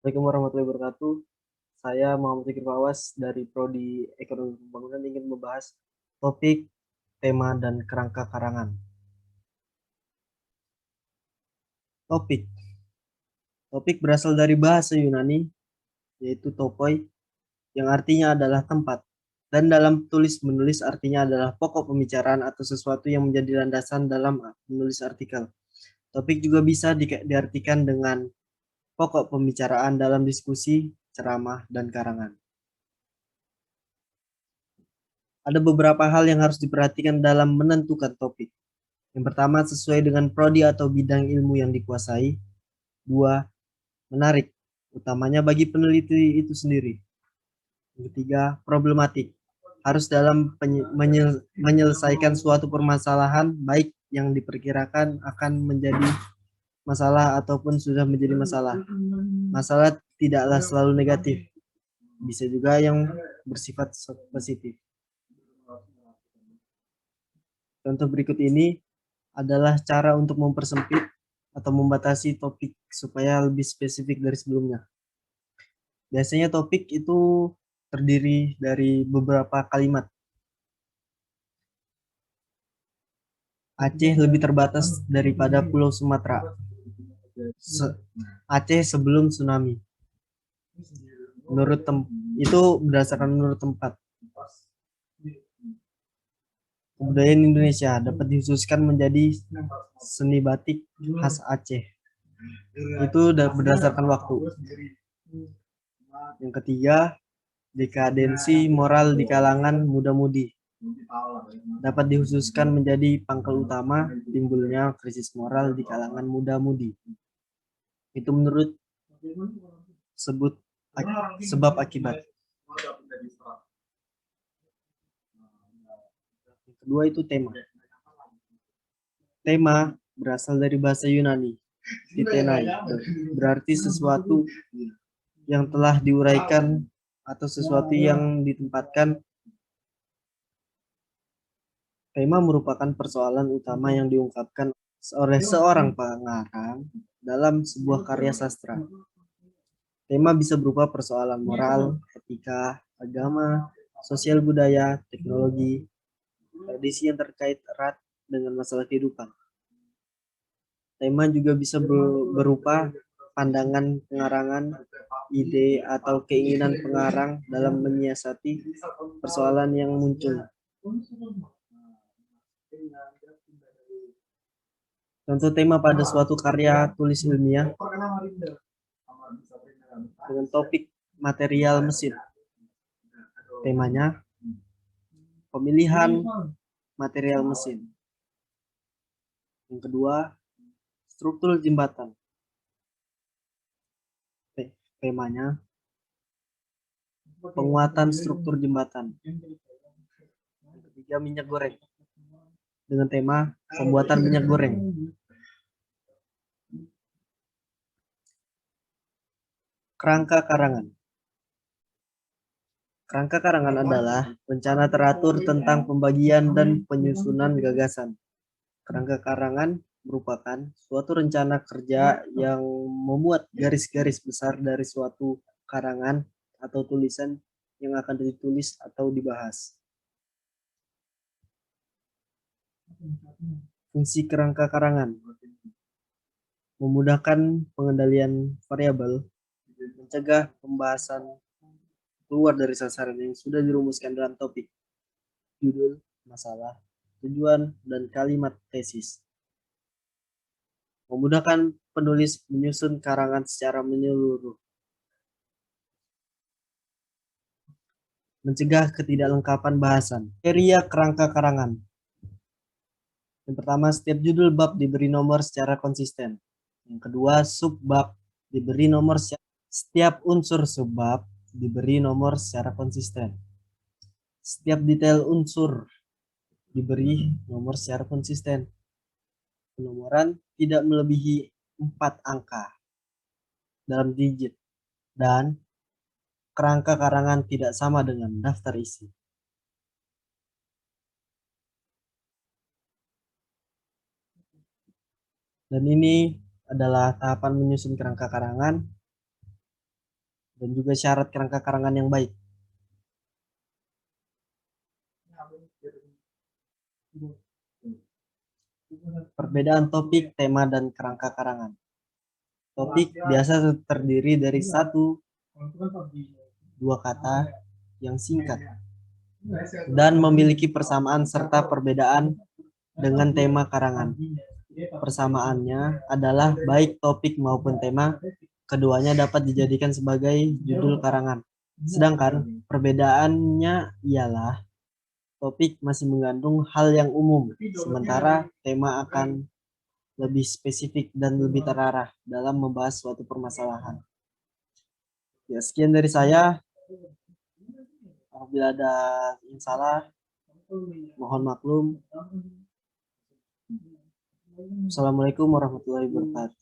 Assalamualaikum warahmatullahi wabarakatuh. Saya Muhammad Fikri Fawas dari Prodi Ekonomi Pembangunan ingin membahas topik, tema, dan kerangka karangan. Topik. Topik berasal dari bahasa Yunani, yaitu topoi, yang artinya adalah tempat. Dan dalam tulis-menulis artinya adalah pokok pembicaraan atau sesuatu yang menjadi landasan dalam menulis artikel. Topik juga bisa diartikan dengan pokok pembicaraan dalam diskusi, ceramah, dan karangan. Ada beberapa hal yang harus diperhatikan dalam menentukan topik. Yang pertama, sesuai dengan prodi atau bidang ilmu yang dikuasai. Dua, menarik, utamanya bagi peneliti itu sendiri. Yang ketiga, problematik. Harus dalam menyelesaikan suatu permasalahan, baik yang diperkirakan akan menjadi masalah ataupun sudah menjadi masalah. Masalah tidaklah selalu negatif, bisa juga yang bersifat positif. Contoh berikut ini adalah cara untuk mempersempit atau membatasi topik supaya lebih spesifik dari sebelumnya. Biasanya topik itu terdiri dari beberapa kalimat. Aceh lebih terbatas daripada Pulau Sumatera. Aceh sebelum tsunami. Menurut itu berdasarkan menurut tempat. Kebudayaan Indonesia dapat dikhususkan menjadi seni batik khas Aceh. Itu berdasarkan waktu. Yang ketiga, dekadensi moral di kalangan muda-mudi dapat dikhususkan menjadi pangkal utama timbulnya krisis moral di kalangan muda-mudi. Itu menurut sebab akibat. Yang kedua itu tema. Tema berasal dari bahasa Yunani, titenai, berarti sesuatu yang telah diuraikan atau sesuatu yang ditempatkan. Tema merupakan persoalan utama yang diungkapkan oleh seorang pengarang dalam sebuah karya sastra. Tema bisa berupa persoalan moral, etika, agama, sosial budaya, teknologi, tradisi yang terkait erat dengan masalah kehidupan. Tema juga bisa berupa pandangan pengarangan, ide atau keinginan pengarang dalam menyiasati persoalan yang muncul. Contoh tema pada suatu karya tulis ilmiah dengan topik material mesin. Temanya pemilihan material mesin. Yang kedua, struktur jembatan. Temanya penguatan struktur jembatan. Yang ketiga, minyak goreng. Dengan tema pembuatan minyak goreng. Kerangka karangan. Kerangka karangan adalah rencana teratur tentang pembagian dan penyusunan gagasan. Kerangka karangan merupakan suatu rencana kerja yang memuat garis-garis besar dari suatu karangan atau tulisan yang akan ditulis atau dibahas. Fungsi kerangka karangan memudahkan pengendalian variabel, mencegah pembahasan keluar dari sasaran yang sudah dirumuskan dalam topik, judul, masalah, tujuan, dan kalimat tesis. Memudahkan penulis menyusun karangan secara menyeluruh. Mencegah ketidaklengkapan bahasan. Kriteria kerangka karangan. Yang pertama, setiap judul bab diberi nomor secara konsisten. Yang kedua, subbab diberi nomor setiap unsur subbab diberi nomor secara konsisten. Setiap detail unsur diberi nomor secara konsisten. Penomoran tidak melebihi 4 angka dalam digit dan kerangka karangan tidak sama dengan daftar isi. Dan ini adalah tahapan menyusun kerangka karangan. dan juga syarat kerangka karangan yang baik. Perbedaan topik, tema, dan kerangka karangan. Topik biasa terdiri dari 1-2 kata yang singkat dan memiliki persamaan serta perbedaan dengan tema karangan. Persamaannya adalah baik topik maupun tema, keduanya dapat dijadikan sebagai judul karangan. Sedangkan perbedaannya ialah topik masih mengandung hal yang umum, sementara tema akan lebih spesifik dan lebih terarah dalam membahas suatu permasalahan. Ya, sekian dari saya. Apabila ada yang salah, mohon maklum. Assalamualaikum warahmatullahi wabarakatuh.